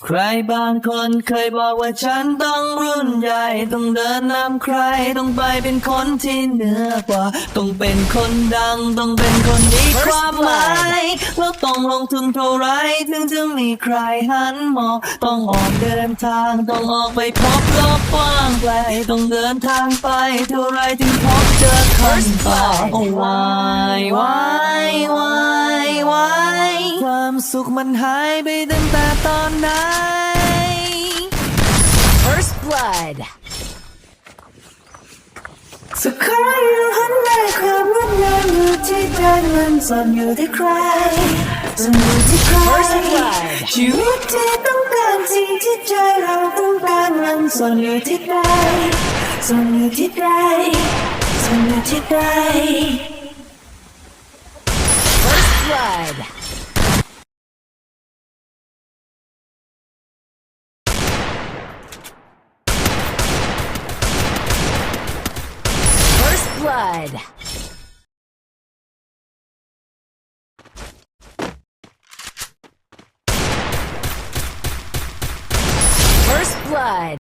ใครบางคนเคยบอกว่าฉันต้องรุ่นใหญ่ต้องเดินนำใครต้องไปเป็นคนที่เหนือกว่าต้องเป็นคนดังต้องเป็นคนมีความหมายแล้วต้องลงทุนเท่าไรถึงจะมีใครหันมองต้องออกเดินทางต้องออกไปพบโลกกว้างไกลต้องเดินทางไปเท่าไรถึงพบเจอคำตอบโอ้วายวายวายวายความสุขมันหายไปตั้งแต่ตอนไหน First blood. สุขใครอยู่หันหน้าความงดงามอยู่ที่ใจมันซ่อนอยู่ที่ใครซ่อนอยู่ที่ใคร First blood. ชีวิตที่ต้องการสิ่งที่ใจเราต้องการมันซ่อนอยู่ที่ใดซ่อนอยู่ที่ใดซ่อนอยู่ที่ใด First blood. First blood. First blood.